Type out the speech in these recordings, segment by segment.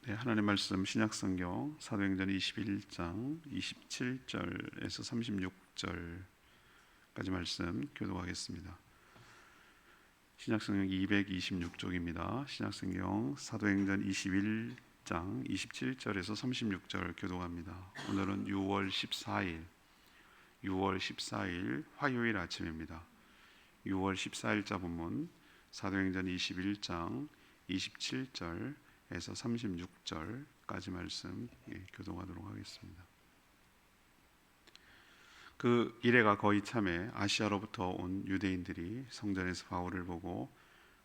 네, 하나님의 말씀 신약성경 사도행전 21장 27절에서 36절까지 말씀 교독하겠습니다. 신약성경 226쪽입니다. 신약성경 사도행전 21장 27절에서 36절 교독합니다. 오늘은 6월 14일 화요일 아침입니다. 6월 14일자 본문 사도행전 21장 27절 에서 36절까지 말씀 교독하도록 하겠습니다. 그 이래가 거의 참에 아시아로부터 온 유대인들이 성전에서 바울을 보고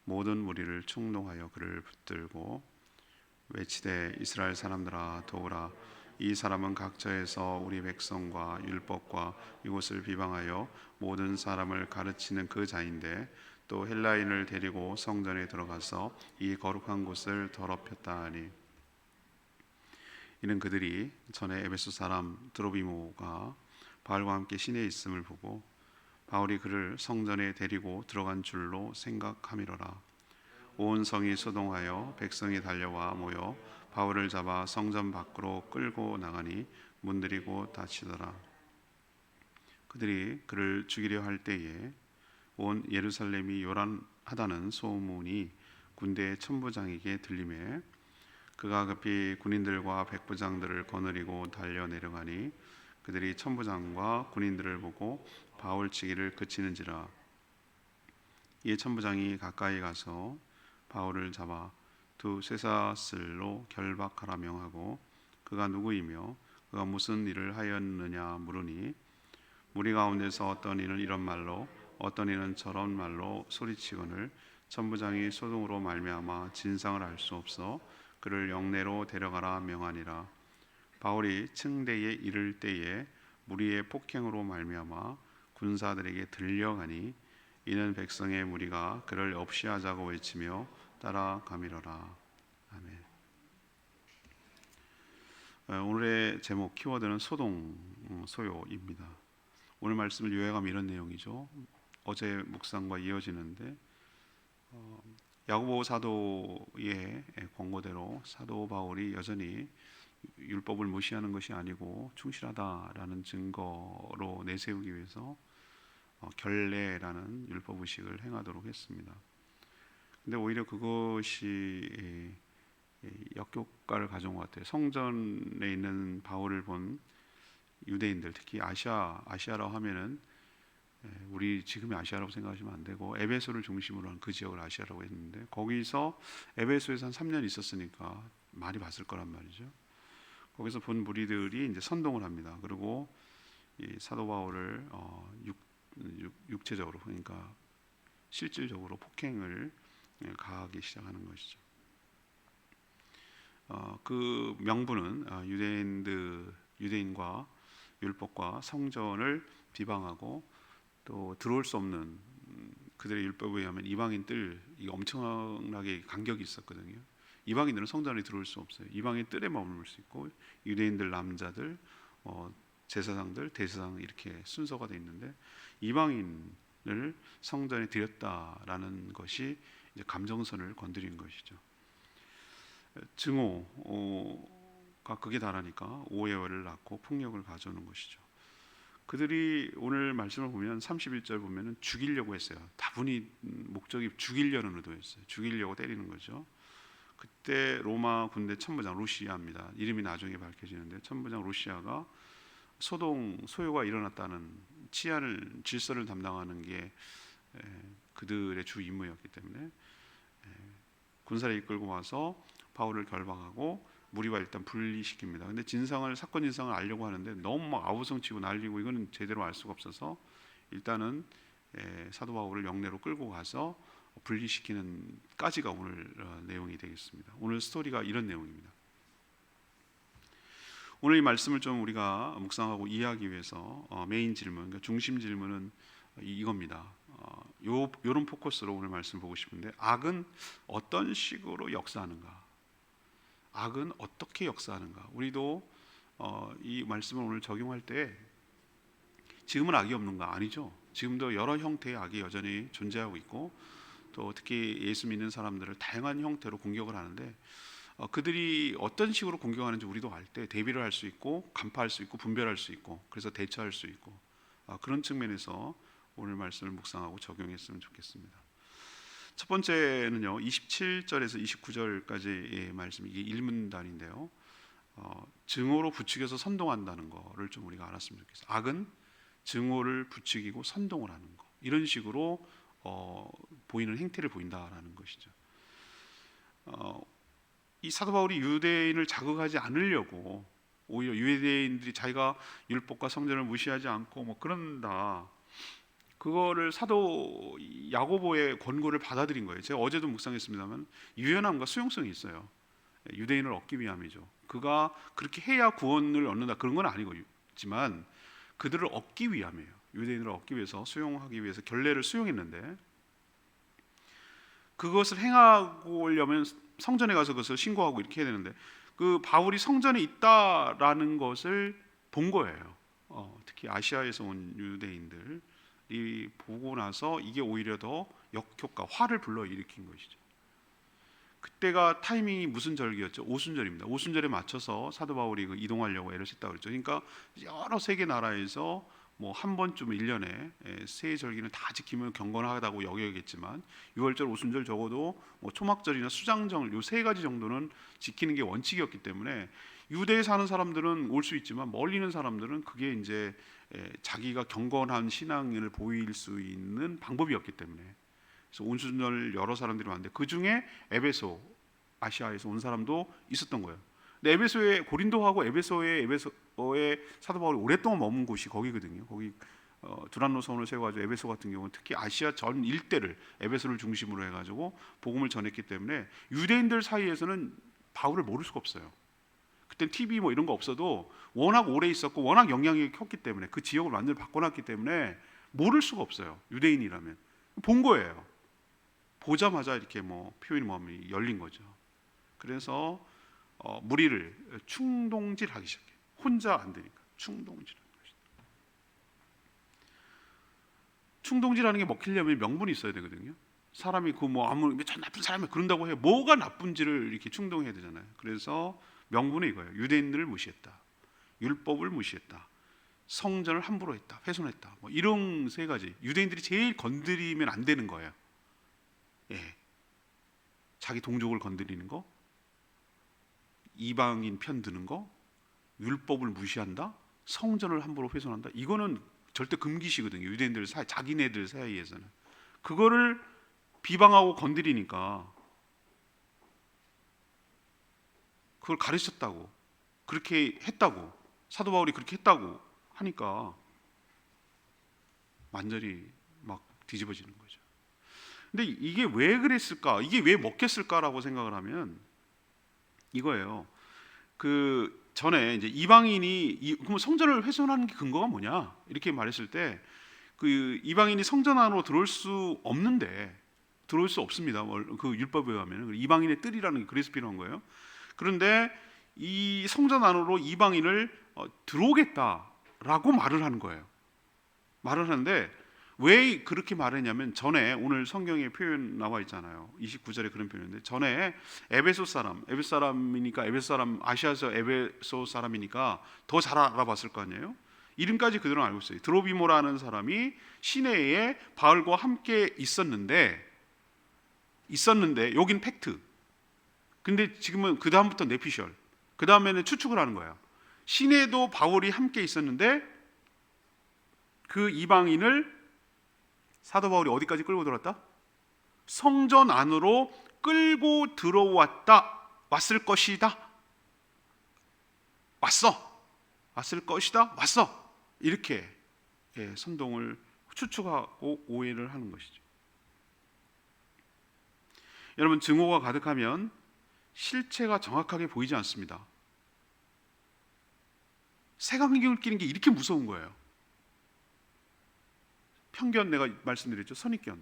모든 무리를 충동하여 그를 붙들고 외치되 이스라엘 사람들아 도우라, 이 사람은 각처에서 우리 백성과 율법과 이곳을 비방하여 모든 사람을 가르치는 그 자인데 또 헬라인을 데리고 성전에 들어가서 이 거룩한 곳을 더럽혔다 하니, 이는 그들이 전에 에베소 사람 드로비모가 바울과 함께 시내에 있음을 보고 바울이 그를 성전에 데리고 들어간 줄로 생각함이로라. 온 성이 소동하여 백성이 달려와 모여 바울을 잡아 성전 밖으로 끌고 나가니 문들이 곧 닫히더라. 그들이 그를 죽이려 할 때에 온 예루살렘이 요란하다는 소문이 군대의 천부장에게 들리매 그가 급히 군인들과 백부장들을 거느리고 달려 내려가니 그들이 천부장과 군인들을 보고 바울 치기를 그치는지라. 이에 천부장이 가까이 가서 바울을 잡아 두 쇠사슬로 결박하라 명하고 그가 누구이며 그가 무슨 일을 하였느냐 물으니 무리 가운데서 어떤 이는 이런 말로 어떤 이는 저런 말로 소리치거늘 천부장이 소동으로 말미암아 진상을 알 수 없어 그를 영내로 데려가라 명하니라. 바울이 층대에 이를 때에 무리의 폭행으로 말미암아 군사들에게 들려가니 이는 백성의 무리가 그를 없이하자고 외치며 따라가미러라. 아멘. 오늘의 제목 키워드는 소요입니다. 오늘 말씀을 요약하면 이런 내용이죠. 어제 묵상과 이어지는데 야고보 사도의 권고대로 사도 바울이 여전히 율법을 무시하는 것이 아니고 충실하다라는 증거로 내세우기 위해서 결례라는 율법 의식을 행하도록 했습니다. 근데 오히려 그것이 역효과를 가져온 것 같아요. 성전에 있는 바울을 본 유대인들, 특히 아시아라고 하면은 우리 지금의 아시아라고 생각하시면 안 되고 에베소를 중심으로 한 그 지역을 아시아라고 했는데 거기서 에베소에서 한 3년 있었으니까 많이 봤을 거란 말이죠. 거기서 본 무리들이 이제 선동을 합니다. 그리고 이 사도 바울을 육체적으로, 그러니까 실질적으로 폭행을 가하기 시작하는 것이죠. 그 명분은 유대인과 율법과 성전을 비방하고 또 들어올 수 없는 그들의 율법에 의하면 이방인들, 이 엄청나게 간격이 있었거든요. 이방인들은 성전에 들어올 수 없어요. 이방인 뜰에 머물 수 있고 유대인들 남자들, 제사장들, 대제사장 이렇게 순서가 되어 있는데 이방인을 성전에 들였다라는 것이 이제 감정선을 건드린 것이죠. 증오가 극에 달하니까 오해를 낳고 폭력을 가져오는 것이죠. 그들이 오늘 말씀을 보면 31절 보면은 죽이려고 했어요. 다분히 목적이 죽이려는 의도였어요. 죽이려고 때리는 거죠. 그때 로마 군대 천부장 루시아입니다. 이름이 나중에 밝혀지는데 천부장 루시아가 소요가 일어났다는 질서를 담당하는 게 그들의 주 임무였기 때문에 군사를 이끌고 와서 바울을 결박하고 무리와 일단 분리시킵니다. 근데 사건 진상을 알려고 하는데 너무 막 아우성치고 난리고 이거는 제대로 알 수가 없어서 일단은 사도 바울을 영내로 끌고 가서 분리시키는 까지가 오늘 내용이 되겠습니다. 오늘 스토리가 이런 내용입니다. 오늘 이 말씀을 좀 우리가 묵상하고 이해하기 위해서 메인 질문, 그러니까 중심 질문은 이겁니다. 요런 포커스로 오늘 말씀 보고 싶은데 악은 어떤 식으로 역사하는가? 악은 어떻게 역사하는가? 우리도 이 말씀을 오늘 적용할 때 지금은 악이 없는가? 아니죠. 지금도 여러 형태의 악이 여전히 존재하고 있고 또 특히 예수 믿는 사람들을 다양한 형태로 공격을 하는데 그들이 어떤 식으로 공격하는지 우리도 알 때 대비를 할 수 있고 간파할 수 있고 분별할 수 있고 그래서 대처할 수 있고 그런 측면에서 오늘 말씀을 묵상하고 적용했으면 좋겠습니다. 첫 번째는요, 27절에서 29절까지의 말씀, 이게 일문단인데요. 증오로 부추겨서 선동한다는 거를 좀 우리가 알았으면 좋겠어요. 악은 증오를 부추기고 선동을 하는 거, 이런 식으로 보이는 행태를 보인다라는 것이죠. 이 사도 바울이 유대인을 자극하지 않으려고 오히려 유대인들이 자기가 율법과 성전을 무시하지 않고 뭐 그런다, 그거를 사도 야고보의 권고를 받아들인 거예요. 제가 어제도 묵상했습니다만 유연함과 수용성이 있어요. 유대인을 얻기 위함이죠. 그가 그렇게 해야 구원을 얻는다 그런 건 아니지만 그들을 얻기 위함이에요. 유대인을 얻기 위해서, 수용하기 위해서 결례를 수용했는데, 그것을 행하고 오려면 성전에 가서 그것을 신고하고 이렇게 해야 되는데, 그 바울이 성전에 있다라는 것을 본 거예요. 특히 아시아에서 온 유대인들이 보고 나서 이게 오히려 더 역효과, 화를 불러일으킨 것이죠. 그때가 타이밍이 무슨 절기였죠? 오순절입니다. 오순절에 맞춰서 사도 바울이 이동하려고 애를 썼다고 그랬죠. 그러니까 여러 세계 나라에서 뭐 한 번쯤 1년에 세 절기는 다 지키면 경건하다고 여겨야겠지만 6월절, 오순절, 적어도 뭐 초막절이나 수장절, 요 세 가지 정도는 지키는 게 원칙이었기 때문에 유대에 사는 사람들은 올 수 있지만 멀리 있는 사람들은 그게 이제 자기가 경건한 신앙을 보일 수 있는 방법이었기 때문에, 그래서 오순절 여러 사람들이 왔는데 그 중에 에베소, 아시아에서 온 사람도 있었던 거예요. 근데 에베소에, 고린도하고 에베소에 사도 바울이 오랫동안 머문 곳이 거기거든요. 거기 두란노 성을 세워가지고 에베소 같은 경우는 특히 아시아 전 일대를, 에베소를 중심으로 해가지고 복음을 전했기 때문에 유대인들 사이에서는 바울을 모를 수가 없어요. 그때 TV 뭐 이런 거 없어도 워낙 오래 있었고 워낙 영향력이 컸기 때문에, 그 지역을 완전히 바꿔놨기 때문에 모를 수가 없어요. 유대인이라면 본 거예요. 보자마자 이렇게 뭐 표현이 마음이 열린 거죠. 그래서 무리를 충동질하기 시작해. 혼자 안 되니까 충동질하는 것이죠. 충동질하는 게 먹히려면 명분이 있어야 되거든요. 사람이 그 뭐 아무 저 나쁜 사람이 그런다고 해 뭐가 나쁜지를 이렇게 충동해야 되잖아요. 그래서 명분이 이거예요. 유대인들을 무시했다, 율법을 무시했다, 성전을 함부로 했다, 훼손했다, 뭐 이런 세 가지. 유대인들이 제일 건드리면 안 되는 거예요. 자기 동족을 건드리는 거, 이방인 편 드는 거, 율법을 무시한다, 성전을 함부로 훼손한다. 이거는 절대 금기시거든요. 유대인들 사이, 자기네들 사이에서는. 그거를 비방하고 건드리니까 그걸 가르쳤다고, 그렇게 했다고, 사도 바울이 그렇게 했다고 하니까 완전히 막 뒤집어지는 거죠. 근데 이게 왜 그랬을까? 이게 왜 먹혔을까라고 생각을 하면 이거예요. 그 전에 이제 이방인이 그럼 성전을 훼손하는 게 근거가 뭐냐? 이렇게 말했을 때 그 이방인이 성전 안으로 들어올 수 없는데, 들어올 수 없습니다. 그 율법에 의하면 이방인의 뜰이라는 게 그래서 필요한 거예요. 그런데 이 성전 안으로 이방인을 들어오겠다라고 말을 하는 거예요. 말을 하는데 왜 그렇게 말했냐면, 전에 오늘 성경에 표현 나와 있잖아요. 29절에 그런 표현인데, 전에 에베소 사람이니까, 에베소 사람, 아시아에서 에베소 사람이니까 더 잘 알아봤을 거 아니에요. 이름까지 그대로 알고 있어요. 드로비모라는 사람이 시내에 바울과 함께 있었는데 여긴 팩트. 근데 지금은 그 다음부터 네피셜, 그 다음에는 추측을 하는 거예요. 시내도 바울이 함께 있었는데 그 이방인을 사도 바울이 어디까지 끌고 들어왔다? 성전 안으로 끌고 들어왔다. 왔을 것이다. 왔을 것이다. 왔어. 이렇게 선동을 추측하고 오해를 하는 것이죠. 여러분, 증오가 가득하면 실체가 정확하게 보이지 않습니다. 색안경을 끼는 게 이렇게 무서운 거예요. 편견, 내가 말씀드렸죠. 선입견,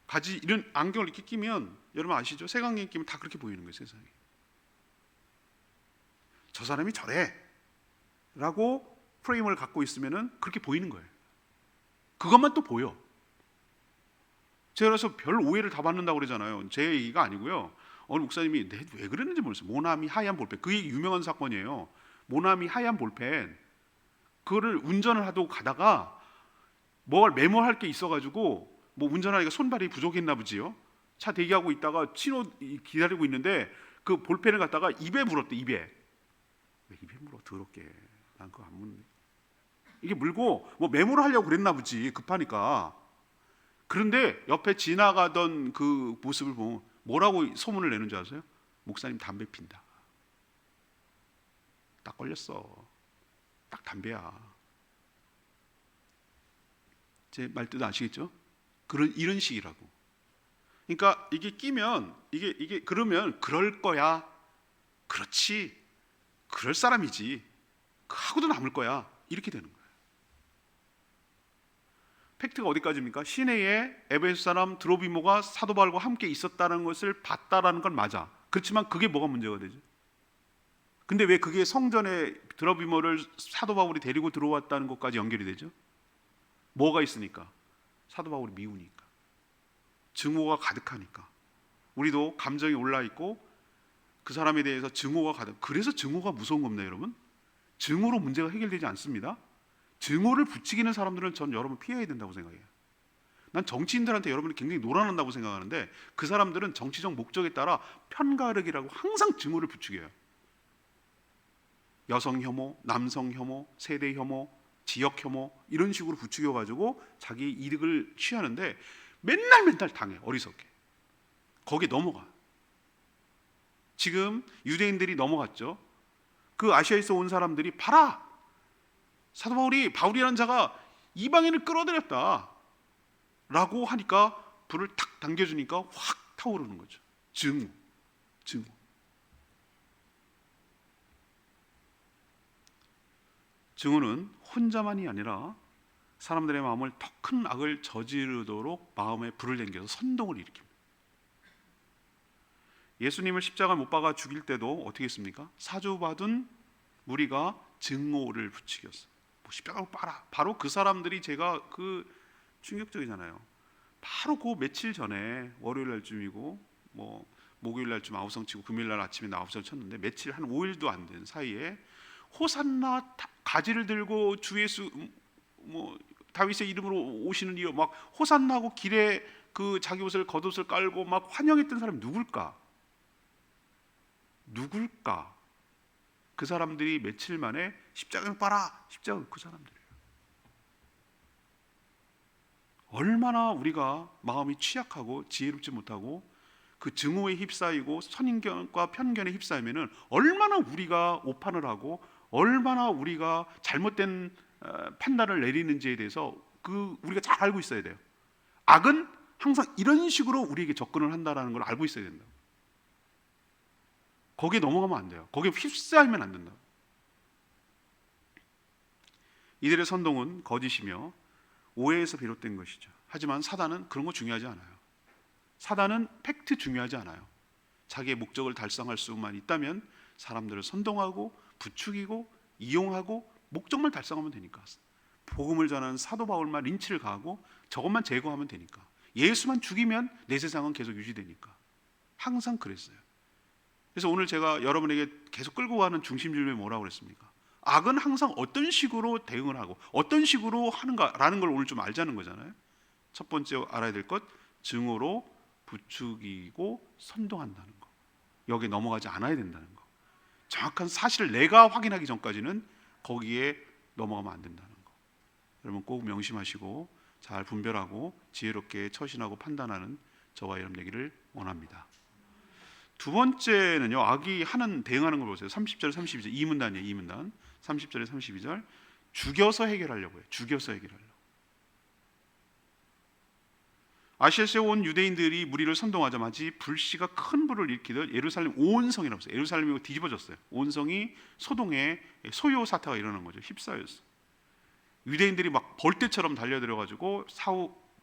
가지, 이런 안경을 이렇게 끼면 여러분 아시죠? 색안경 끼면 다 그렇게 보이는 거예요. 세상에 저 사람이 저래 라고 프레임을 갖고 있으면 그렇게 보이는 거예요. 그것만 또 보여. 제가 그래서 별 오해를 다 받는다고 그러잖아요. 제 얘기가 아니고요. 어느 목사님이 왜 그랬는지 모르겠어요. 모나미 하얀 볼펜, 그게 유명한 사건이에요. 모나미 하얀 볼펜, 그거를 운전을 하고 가다가 뭘 메모할 게 있어가지고 뭐 운전하니까 손발이 부족했나 보지요. 차 대기하고 있다가 신호 기다리고 있는데 그 볼펜을 갖다가 입에 물었대. 입에. 왜 입에 물어? 더럽게. 난 그거 안 묻네. 이게 물고 뭐 메모를 하려고 그랬나 보지, 급하니까. 그런데 옆에 지나가던 그 모습을 보면 뭐라고 소문을 내는 줄 아세요? 목사님 담배 핀다. 딱 걸렸어. 딱 담배야. 제 말뜻 아시겠죠? 이런 식이라고. 그러니까 이게 끼면 이게 그러면 그럴 거야. 그렇지. 그럴 사람이지. 하고도 남을 거야. 이렇게 되는 거예요. 팩트가 어디까지입니까? 시내에 에베소 사람 드로비모가 사도 바울과 함께 있었다는 것을 봤다라는 건 맞아. 그렇지만 그게 뭐가 문제가 되죠? 근데 왜 그게 성전에 드로비모를 사도 바울이 데리고 들어왔다는 것까지 연결이 되죠? 뭐가 있으니까? 사도 바울이 미우니까. 증오가 가득하니까. 우리도 감정이 올라있고 그 사람에 대해서 증오가 가득. 그래서 증오가 무서운 겁니다, 여러분. 증오로 문제가 해결되지 않습니다. 증오를 부추기는 사람들은 전 여러분 피해야 된다고 생각해요. 난 정치인들한테 여러분이 굉장히 놀아난다고 생각하는데 그 사람들은 정치적 목적에 따라 편가르기라고 항상 증오를 부추겨요. 여성 혐오, 남성 혐오, 세대 혐오, 지역 혐오 이런 식으로 부추겨가지고 자기 이득을 취하는데 맨날 당해. 어리석게. 거기에 넘어가. 지금 유대인들이 넘어갔죠. 그 아시아에서 온 사람들이 봐라, 사도 바울이라는 자가 이방인을 끌어들였다 라고 하니까 불을 탁 당겨주니까 확 타오르는 거죠. 증오. 증오는 혼자만이 아니라 사람들의 마음을 더 큰 악을 저지르도록 마음에 불을 당겨서 선동을 일으킵니다. 예수님을 십자가 못 박아 죽일 때도 어떻게 했습니까? 사주받은 무리가 증오를 부추겼어요. 십자가로 빨아. 바로 그 사람들이 제가 그 충격적이잖아요. 바로 그 며칠 전에 월요일 날쯤이고 뭐 목요일 날쯤 아우성 치고 금요일 날 아침에 나 아우성 쳤는데 며칠 한 5일도 안 된 사이에 호산나 가지를 들고 주 예수 뭐 다윗의 이름으로 오시는 이여 막 호산나고 길에 그 자기 옷을 겉옷을 깔고 막 환영했던 사람이 누굴까? 그 사람들이 며칠 만에 십자가를 빨아. 십자가 그 사람들이에요. 얼마나 우리가 마음이 취약하고 지혜롭지 못하고 그 증오에 휩싸이고 선인견과 편견에 휩싸이면은 얼마나 우리가 오판을 하고 얼마나 우리가 잘못된 판단을 내리는지에 대해서 우리가 잘 알고 있어야 돼요. 악은 항상 이런 식으로 우리에게 접근을 한다는 걸 알고 있어야 된다. 거기에 넘어가면 안 돼요. 거기에 휩싸이면 안 된다. 이들의 선동은 거짓이며 오해에서 비롯된 것이죠. 하지만 사단은 그런 거 중요하지 않아요. 사단은 팩트 중요하지 않아요. 자기의 목적을 달성할 수만 있다면 사람들을 선동하고 부추기고 이용하고 목적만 달성하면 되니까. 복음을 전하는 사도 바울만 린치를 가하고 저것만 제거하면 되니까. 예수만 죽이면 내 세상은 계속 유지되니까. 항상 그랬어요. 그래서 오늘 제가 여러분에게 계속 끌고 가는 중심 질문이 뭐라고 그랬습니까? 악은 항상 어떤 식으로 대응을 하고 어떤 식으로 하는가라는 걸 오늘 좀 알자는 거잖아요. 첫 번째 알아야 될 것, 증오로 부추기고 선동한다는 거. 여기에 넘어가지 않아야 된다는 거. 정확한 사실을 내가 확인하기 전까지는 거기에 넘어가면 안 된다는 거. 여러분 꼭 명심하시고 잘 분별하고 지혜롭게 처신하고 판단하는 저와 여러분 되기를 원합니다. 두 번째는요, 악이 대응하는 걸 보세요. 30절 32절 2문단이에요. 2문단 30절에 32절 죽여서 해결하려고 해요. 죽여서 해결하려고. 아시아에서 온 유대인들이 무리를 선동하자마자 불씨가 큰 불을 일으키듯 예루살렘 온 성이라고 했어요. 예루살렘이 뒤집어졌어요. 온 성이 소동에 소요 사태가 일어난 거죠. 휩싸였어. 유대인들이 막 벌떼처럼 달려들어가지고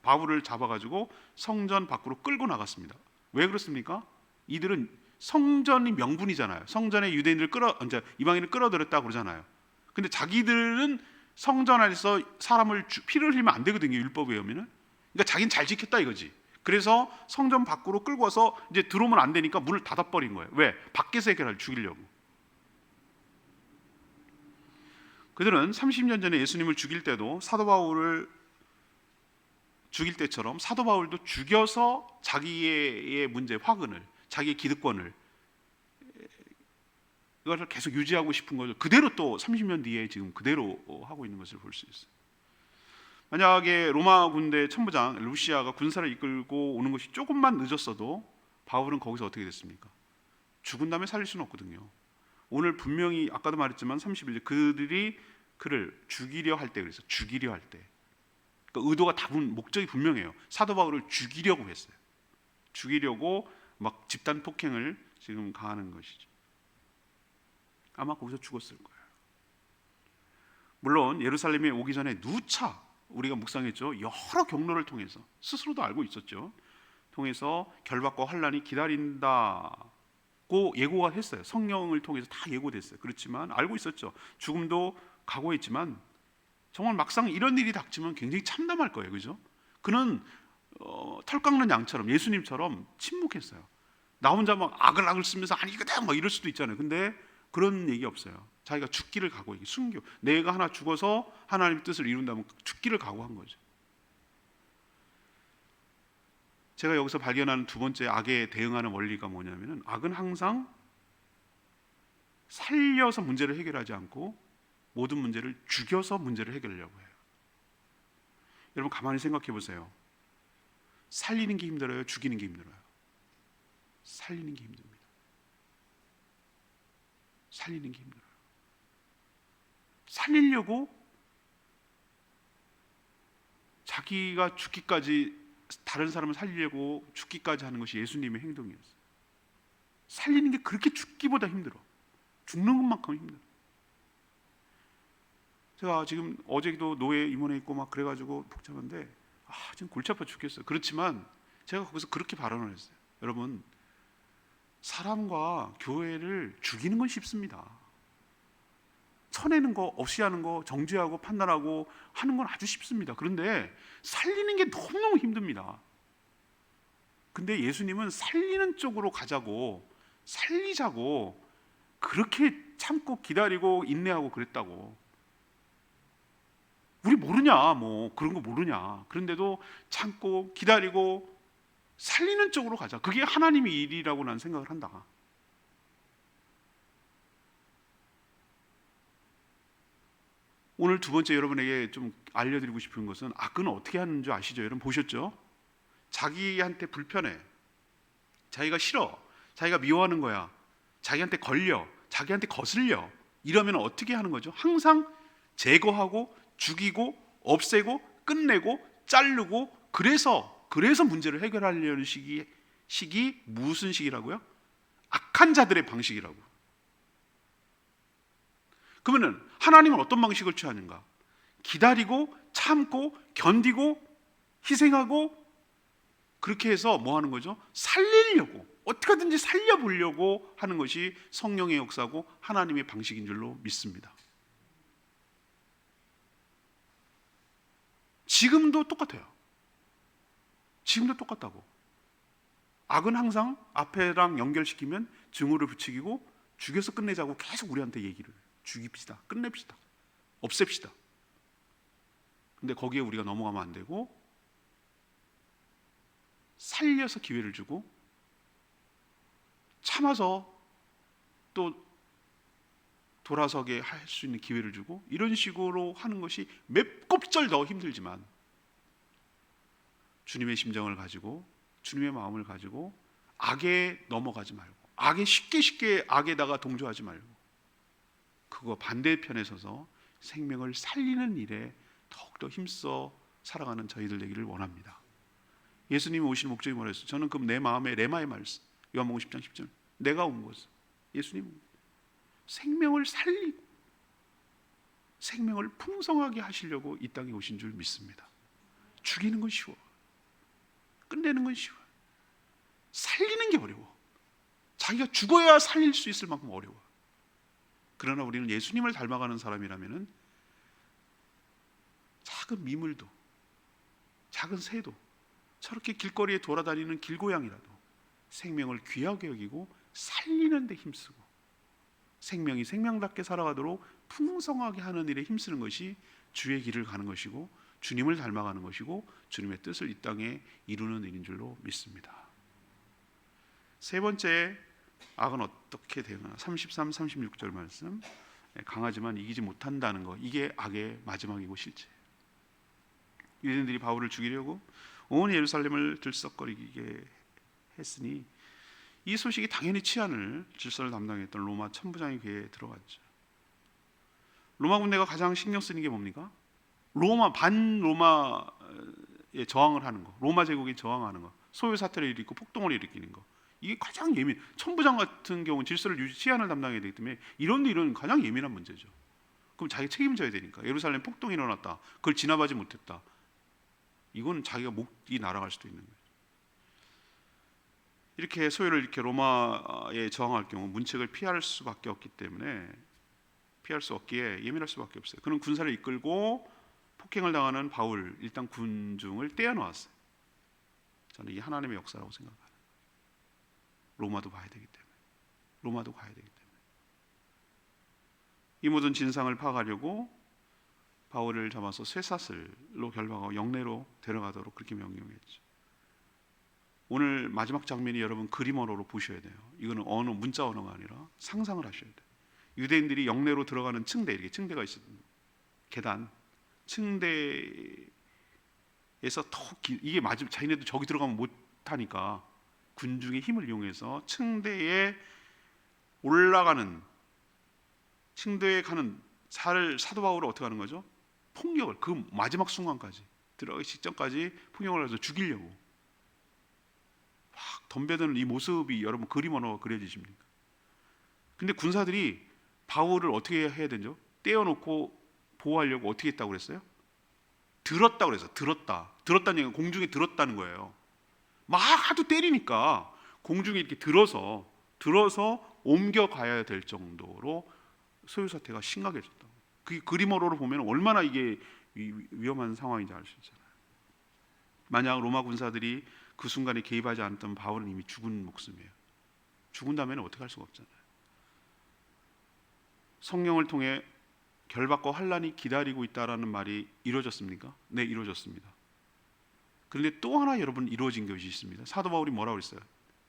바울을 잡아가지고 성전 밖으로 끌고 나갔습니다. 왜 그렇습니까? 이들은 성전이 명분이잖아요. 성전에 유대인들을 이제 이방인을 끌어들였다고 그러잖아요. 근데 자기들은 성전 안에서 사람을 피를 흘리면 안 되거든요. 율법에 의하면은. 그러니까 자기는 잘 지켰다 이거지. 그래서 성전 밖으로 끌고 와서 이제 들어오면 안 되니까 문을 닫아버린 거예요. 왜? 밖에서 죽이려고. 그들은 30년 전에 예수님을 죽일 때도 사도 바울을 죽일 때처럼 사도 바울도 죽여서 자기의 문제, 화근을, 자기의 기득권을 이것을 계속 유지하고 싶은 거죠. 그대로 또 30년 뒤에 지금 그대로 하고 있는 것을 볼 수 있어요. 만약에 로마 군대 천부장 루시아가 군사를 이끌고 오는 것이 조금만 늦었어도 바울은 거기서 어떻게 됐습니까? 죽은 다음에 살릴 수는 없거든요. 오늘 분명히 아까도 말했지만 31절 그들이 그를 죽이려 할 때 그래서 죽이려 할 때 그러니까 의도가 목적이 분명해요. 사도 바울을 죽이려고 했어요. 죽이려고 막 집단 폭행을 지금 가하는 것이죠. 아마 거기서 죽었을 거예요. 물론 예루살렘에 오기 전에 누차 우리가 묵상했죠. 여러 경로를 통해서 스스로도 알고 있었죠. 통해서 결박과 환란이 기다린다고 예고가 했어요. 성령을 통해서 다 예고됐어요. 그렇지만 알고 있었죠. 죽음도 각오했지만 정말 막상 이런 일이 닥치면 굉장히 참담할 거예요. 그죠? 그는 털 깎는 양처럼 예수님처럼 침묵했어요. 나 혼자 막 아글아글 쓰면서 아니거든 막 이럴 수도 있잖아요. 근데 그런 얘기 없어요. 자기가 죽기를 각오해. 순교. 내가 하나 죽어서 하나님의 뜻을 이룬다면 죽기를 각오한 거죠. 제가 여기서 발견하는 두 번째 악에 대응하는 원리가 뭐냐면은 악은 항상 살려서 문제를 해결하지 않고 모든 문제를 죽여서 문제를 해결하려고 해요. 여러분 가만히 생각해 보세요. 살리는 게 힘들어요? 죽이는 게 힘들어요? 살리는 게 힘듭니다. 살리는 게 힘들어요. 살리려고 자기가 죽기까지 다른 사람을 살리려고 죽기까지 하는 것이 예수님의 행동이었어요. 살리는 게 그렇게 죽기보다 힘들어. 죽는 것만큼 힘들어. 제가 지금 어제도 노예 임원에 있고 막 그래가지고 복잡한데 지금 골치 아파 죽겠어요. 그렇지만 제가 거기서 그렇게 발언을 했어요. 여러분 사람과 교회를 죽이는 건 쉽습니다. 쳐내는 거, 없이 하는 거, 정죄하고 판단하고 하는 건 아주 쉽습니다. 그런데 살리는 게 너무너무 힘듭니다. 근데 예수님은 살리는 쪽으로 가자고, 살리자고 그렇게 참고 기다리고 인내하고 그랬다고. 우리 모르냐, 뭐 그런 거 모르냐. 그런데도 참고 기다리고 살리는 쪽으로 가자. 그게 하나님의 일이라고 난 생각을 한다. 오늘 두 번째 여러분에게 좀 알려드리고 싶은 것은 악은 어떻게 하는 줄 아시죠? 여러분 보셨죠? 자기한테 불편해, 자기가 싫어, 자기가 미워하는 거야, 자기한테 걸려, 자기한테 거슬려 이러면 어떻게 하는 거죠? 항상 제거하고 죽이고 없애고 끝내고 자르고 그래서 문제를 해결하려는 식이 무슨 식이라고요? 악한 자들의 방식이라고. 그러면 하나님은 어떤 방식을 취하는가? 기다리고 참고 견디고 희생하고 그렇게 해서 뭐 하는 거죠? 살리려고 어떻게든지 살려보려고 하는 것이 성령의 역사고 하나님의 방식인 줄로 믿습니다. 지금도 똑같아요. 지금도 똑같다고. 악은 항상 앞에랑 연결시키면 증오를 부추기고 죽여서 끝내자고 계속 우리한테 얘기를 해요. 죽입시다. 끝냅시다. 없앱시다. 근데 거기에 우리가 넘어가면 안 되고 살려서 기회를 주고 참아서 또 돌아서게 할 수 있는 기회를 주고 이런 식으로 하는 것이 몇 곱절 더 힘들지만 주님의 심정을 가지고 주님의 마음을 가지고 악에 넘어가지 말고 악에 쉽게 악에다가 동조하지 말고 그거 반대편에 서서 생명을 살리는 일에 더욱더 힘써 살아가는 저희들 되기를 원합니다. 예수님이 오신 목적이 뭐랬어요? 저는 그 내 마음에 레마의 말씀 요한복음 10장 10절 내가 온 것은 예수님 생명을 살리고 생명을 풍성하게 하시려고 이 땅에 오신 줄 믿습니다. 죽이는 건 쉬워. 끝내는 건 쉬워. 살리는 게 어려워. 자기가 죽어야 살릴 수 있을 만큼 어려워. 그러나 우리는 예수님을 닮아가는 사람이라면 작은 미물도 작은 새도 저렇게 길거리에 돌아다니는 길고양이라도 생명을 귀하게 여기고 살리는 데 힘쓰고 생명이 생명답게 살아가도록 풍성하게 하는 일에 힘쓰는 것이 주의 길을 가는 것이고 주님을 닮아가는 것이고 주님의 뜻을 이 땅에 이루는 일인 줄로 믿습니다. 세 번째, 악은 어떻게 대응하나? 33, 36절 말씀. 강하지만 이기지 못한다는 것, 이게 악의 마지막이고 실체예요. 유대인들이 바울을 죽이려고 온 예루살렘을 들썩거리게 했으니 이 소식이 당연히 치안을 질서를 담당했던 로마 천부장의 귀에 들어갔죠. 로마 군대가 가장 신경 쓰는 게 뭡니까? 반로마에 저항을 하는 거, 로마 제국에 저항하는 거, 소요 사태를 일으키고 폭동을 일으키는 거, 이게 가장 천부장 같은 경우는 질서를 치안을 담당해야 되기 때문에 이런 가장 예민한 문제죠. 그럼 자기 책임져야 되니까. 예루살렘 폭동이 일어났다, 그걸 진압하지 못했다, 이건 자기가 목이 날아갈 수도 있는 거예요. 이렇게 소요를 이렇게 로마에 저항할 경우 문책을 피할 수밖에 없기 때문에 피할 수 없기에 예민할 수밖에 없어요. 그는 군사를 이끌고 폭행을 당하는 바울 일단 군중을 떼어놓았어요. 저는 이게 하나님의 역사라고 생각합니다. 로마도 가야 되기 때문에, 로마도 가야 되기 때문에 이 모든 진상을 파악하려고 바울을 잡아서 쇠사슬로 결박하고 영내로 데려가도록 그렇게 명령했죠. 오늘 마지막 장면이 여러분 그림 언어로 보셔야 돼요. 이거는 언어, 문자 언어가 아니라 상상을 하셔야 돼요. 유대인들이 영내로 들어가는 층대, 이렇게 층대가 있었던 계단, 층대에서 이게 마지막, 자기네도 저기 들어가면 못하니까 군중의 힘을 이용해서 층대에 올라가는, 층대에 가는 사도 바울을 어떻게 하는 거죠? 폭력을, 그 마지막 순간까지, 들어가기 직전까지 폭력을 해서 죽이려고 막 덤벼드는 이 모습이 여러분 그림 언어가 그려지십니까? 근데 군사들이 바울을 어떻게 해야 되죠? 떼어놓고 보호하려고 어떻게 했다고 그랬어요? 들었다고 그랬어요. 들었다는 얘기가 공중에 들었다는 거예요. 막 하도 때리니까 공중에 이렇게 들어서 옮겨가야 될 정도로 소요 사태가 심각해졌다. 그게 그림어로 보면 얼마나 이게 위험한 상황인지 알 수 있잖아요. 만약 로마 군사들이 그 순간에 개입하지 않았다면 바울은 이미 죽은 목숨이에요. 죽은 다음에는 어떻게 할 수가 없잖아요. 성령을 통해 결박과 환란이 기다리고 있다라는 말이 이루어졌습니까? 네, 이루어졌습니다. 그런데 또 하나 여러분 이루어진 것이 있습니다. 사도 바울이 뭐라고 그랬어요?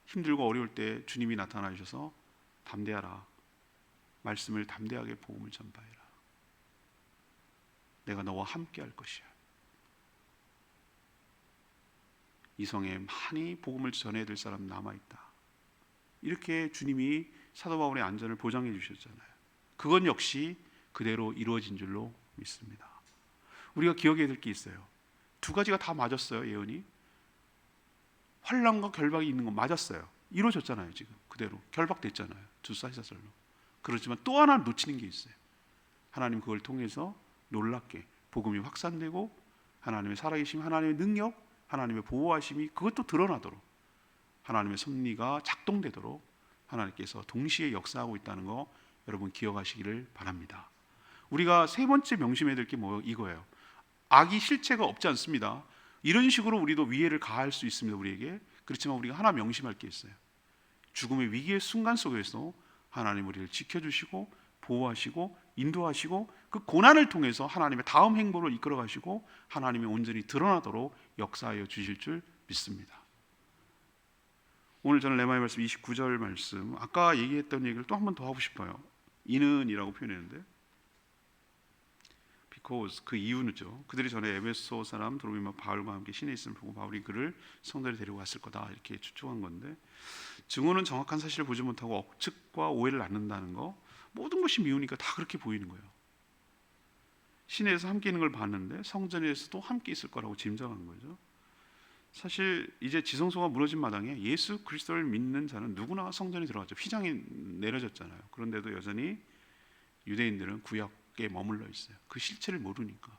힘들고 어려울 때 주님이 나타나 주셔서 담대하라, 말씀을 담대하게 복음을 전파해라, 내가 너와 함께 할 것이야. 이 성에 많이 복음을 전해야 될 사람 남아있다. 이렇게 주님이 사도 바울의 안전을 보장해 주셨잖아요. 그건 역시 그대로 이루어진 줄로 믿습니다. 우리가 기억해야 될 게 있어요. 두 가지가 다 맞았어요. 예언이 환난과 결박이 있는 건 맞았어요. 이루어졌잖아요. 지금 그대로 결박됐잖아요. 두 쌀사슬로. 그렇지만 또 하나 놓치는 게 있어요. 하나님 그걸 통해서 놀랍게 복음이 확산되고 하나님의 살아계심, 하나님의 능력, 하나님의 보호하심이 그것도 드러나도록, 하나님의 섭리가 작동되도록 하나님께서 동시에 역사하고 있다는 거 여러분 기억하시기를 바랍니다. 우리가 세 번째 명심해야 될 게 이거예요. 악이 실체가 없지 않습니다. 이런 식으로 우리도 위해를 가할 수 있습니다. 우리에게. 그렇지만 우리가 하나 명심할 게 있어요. 죽음의 위기의 순간 속에서 하나님 우리를 지켜주시고 보호하시고 인도하시고 그 고난을 통해서 하나님의 다음 행보를 이끌어 가시고 하나님의 온전히 드러나도록 역사하여 주실 줄 믿습니다. 오늘 저는 레마의 말씀 29절 말씀, 아까 얘기했던 얘기를 또 한 번 더 하고 싶어요. 이는이라고 표현했는데 because, 그 이유는죠. 그들이 전에 에베소 사람 도로미와 바울과 함께 시내에 있음을 보고 바울이 그를 성도에 데리고 갔을 거다 이렇게 추측한 건데, 증오는 정확한 사실을 보지 못하고 억측과 오해를 낳는다는 거, 모든 것이 미우니까 다 그렇게 보이는 거예요. 시내에서 함께 있는 걸 봤는데 성전에서도 함께 있을 거라고 짐작한 거죠. 사실 이제 지성소가 무너진 마당에 예수 그리스도를 믿는 자는 누구나 성전에 들어갔죠. 휘장이 내려졌잖아요. 그런데도 여전히 유대인들은 구약에 머물러 있어요. 그 실체를 모르니까.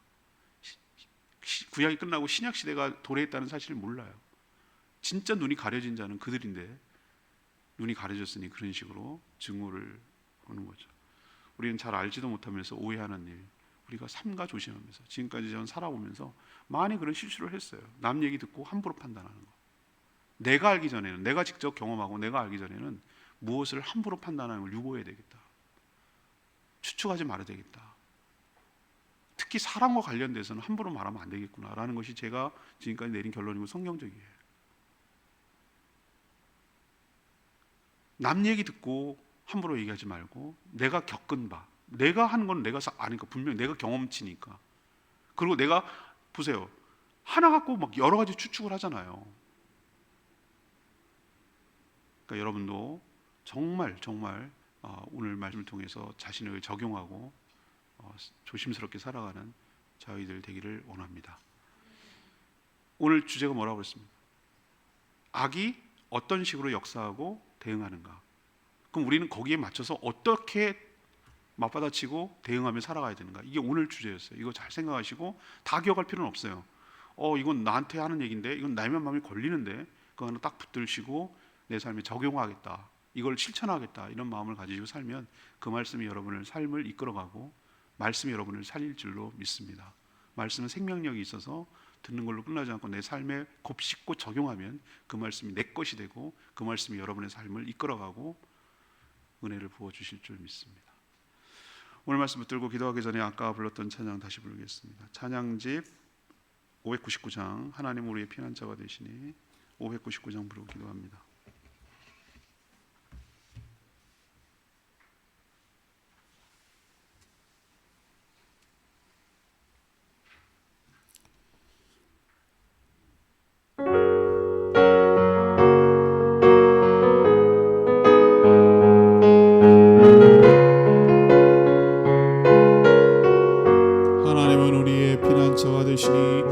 구약이 끝나고 신약 시대가 도래했다는 사실을 몰라요. 진짜 눈이 가려진 자는 그들인데 눈이 가려졌으니 그런 식으로 증오를 하는 거죠. 우리는 잘 알지도 못하면서 오해하는 일, 우리가 삼가 조심하면서 지금까지 전 살아오면서 많이 그런 실수를 했어요. 남 얘기 듣고 함부로 판단하는 거. 내가 알기 전에는, 내가 직접 경험하고 내가 알기 전에는 무엇을 함부로 판단하는 걸 유보해야 되겠다. 추측하지 말아야 되겠다. 특히 사랑과 관련돼서는 함부로 말하면 안 되겠구나라는 것이 제가 지금까지 내린 결론이고 성경적이에요. 남 얘기 듣고 함부로 얘기하지 말고 내가 겪은 바, 내가 하는 건 내가 아니까 분명히 내가 경험치니까. 그리고 내가 보세요. 하나 갖고 막 여러 가지 추측을 하잖아요. 그러니까 여러분도 정말 오늘 말씀을 통해서 자신을 적용하고 조심스럽게 살아가는 저희들 되기를 원합니다. 오늘 주제가 뭐라고 그랬습니까? 악이 어떤 식으로 역사하고 대응하는가. 그럼 우리는 거기에 맞춰서 어떻게 맞받아치고 대응하며 살아가야 되는가. 이게 오늘 주제였어요. 이거 잘 생각하시고 다 기억할 필요는 없어요. 이건 나한테 하는 얘기인데, 이건 나의 마음에 걸리는데, 그거 하나 딱 붙들시고 내 삶에 적용하겠다, 이걸 실천하겠다, 이런 마음을 가지고 살면 그 말씀이 여러분의 삶을 이끌어가고 말씀이 여러분을 살릴 줄로 믿습니다. 말씀은 생명력이 있어서 듣는 걸로 끝나지 않고 내 삶에 곱씹고 적용하면 그 말씀이 내 것이 되고 그 말씀이 여러분의 삶을 이끌어가고 은혜를 부어주실 줄 믿습니다. 오늘 말씀 붙들고 기도하기 전에 아까 불렀던 찬양 다시 부르겠습니다. 찬양집 599장, 하나님 우리의 피난처가 되시니 599장 부르고 기도합니다. 하나님은 우리의 피난처가 되시니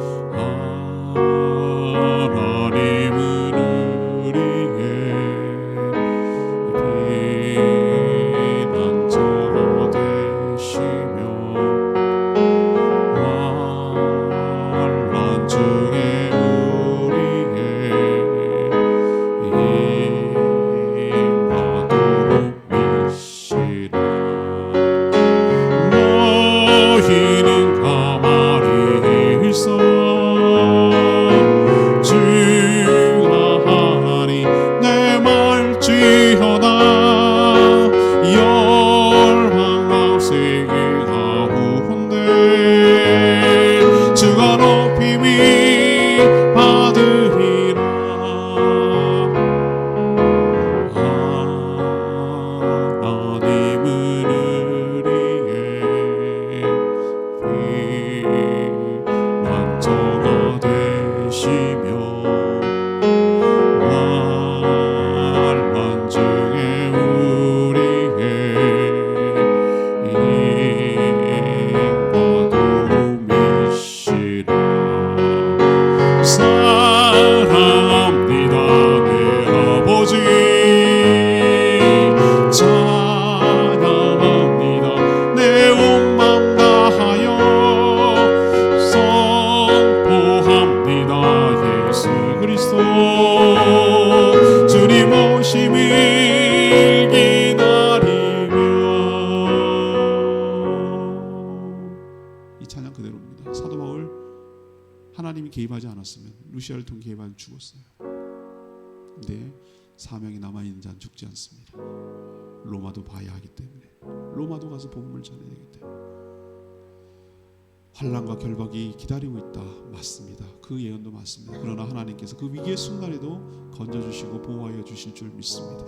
개입하지 않았으면 루시아를 통해 개입하면 죽었어요. 근데 사명이 남아있는 자는 죽지 않습니다. 로마도 봐야 하기 때문에, 로마도 가서 복음을 전해야 되기 때문에. 환난과 결박이 기다리고 있다, 맞습니다. 그 예언도 맞습니다. 그러나 하나님께서 그 위기의 순간에도 건져주시고 보호하여 주실 줄 믿습니다.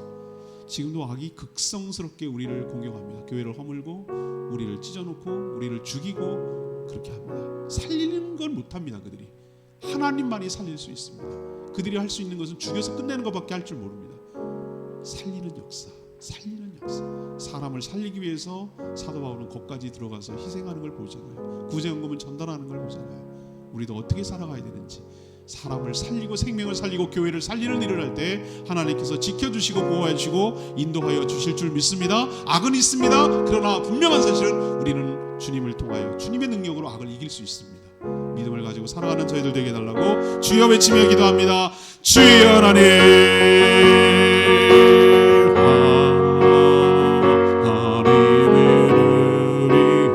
지금도 악이 극성스럽게 우리를 공격합니다. 교회를 허물고 우리를 찢어놓고 우리를 죽이고 그렇게 합니다. 살리는 건 못합니다. 그들이 하나님만이 살릴 수 있습니다. 그들이 할 수 있는 것은 죽여서 끝내는 것밖에 할 줄 모릅니다. 살리는 역사, 살리는 역사. 사람을 살리기 위해서 사도 바울은 거기까지 들어가서 희생하는 걸 보잖아요. 구제연금을 전달하는 걸 보잖아요. 우리도 어떻게 살아가야 되는지, 사람을 살리고 생명을 살리고 교회를 살리는 일을 할 때 하나님께서 지켜주시고 보호해 주시고 인도하여 주실 줄 믿습니다. 악은 있습니다. 그러나 분명한 사실은 우리는 주님을 통하여 주님의 능력으로 악을 이길 수 있습니다. 믿음을 가지고 살아가는 저희들 되게 해달라고 주여 외치며 기도합니다. 주여 하나님, 하나님은 우리의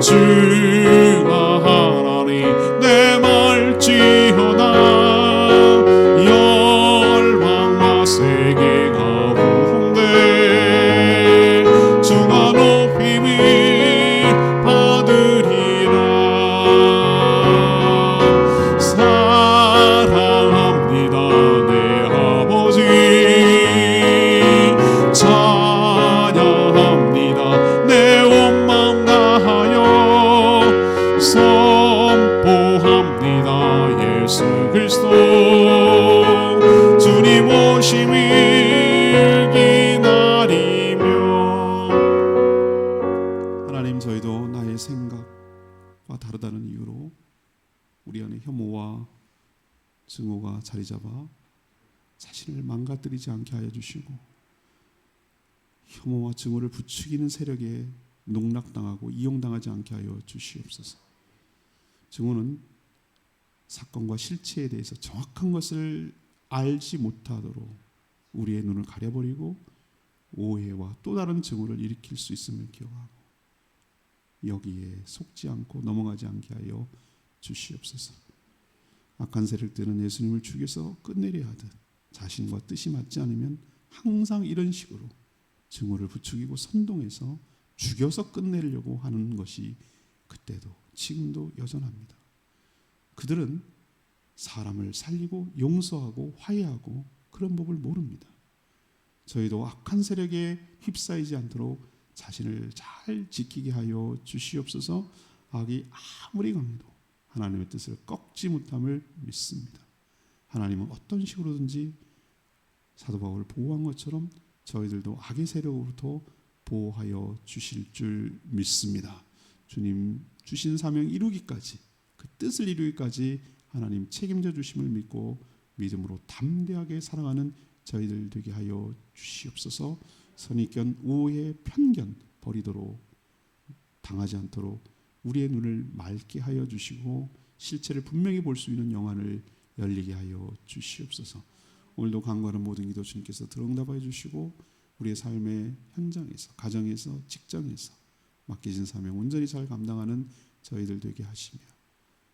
주가 하나님 내 말지어다 열방과 세계가 부흥돼 주가 높임이 받으리라 사랑합니다 내 아버지 찬양합니다 내 온 마음 다하여 선포합니다 예수 그리스도 주님 오심이 기다리며 하나님 저희도 나의 생각과 다르다는 이유로 우리 안에 혐오와 증오가 자리 잡아 자신을 망가뜨리지 않게 하여 주시고 혐오와 증오를 부추기는 세력에 농락당하고 이용당하지 않게 하여 주시옵소서. 증오는 사건과 실체에 대해서 정확한 것을 알지 못하도록 우리의 눈을 가려버리고 오해와 또 다른 증오를 일으킬 수 있음을 기억하고 여기에 속지 않고 넘어가지 않게 하여 주시옵소서. 악한 세력들은 예수님을 죽여서 끝내려 하듯 자신과 뜻이 맞지 않으면 항상 이런 식으로 증오를 부추기고 선동해서 죽여서 끝내려고 하는 것이 그때도 지금도 여전합니다. 그들은 사람을 살리고 용서하고 화해하고 그런 법을 모릅니다. 저희도 악한 세력에 휩싸이지 않도록 자신을 잘 지키게 하여 주시옵소서. 악이 아무리 강해도 하나님의 뜻을 꺾지 못함을 믿습니다. 하나님은 어떤 식으로든지 사도 바울을 보호한 것처럼 저희들도 악의 세력으로부터 보호하여 주실 줄 믿습니다. 주님 주신 사명 이루기까지 그 뜻을 이루기까지 하나님 책임져 주심을 믿고 믿음으로 담대하게 살아가는 저희들 되게 하여 주시옵소서. 선입견, 오해, 편견 버리도록 당하지 않도록 우리의 눈을 맑게 하여 주시고 실체를 분명히 볼 수 있는 영안을 열리게 하여 주시옵소서. 오늘도 간구하는 모든 기도 주님께서 들어응답하여 주시고 우리의 삶의 현장에서 가정에서 직장에서 맡겨진 사명 온전히 잘 감당하는 저희들 되게 하시며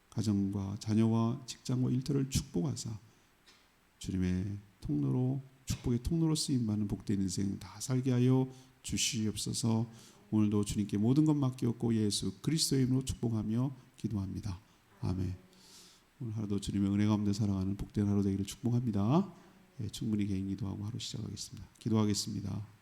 가정과 자녀와 직장과 일터를 축복하사 주님의 통로로 축복의 통로로 쓰임받는 복된 인생 다 살게 하여 주시옵소서. 오늘도 주님께 모든 것 맡겼고 예수 그리스도의 이름으로 축복하며 기도합니다. 아멘. 오늘 하루도 주님의 은혜 가운데 살아가는 복된 하루 되기를 축복합니다. 예, 충분히 개인 기도하고 하루 시작하겠습니다. 기도하겠습니다.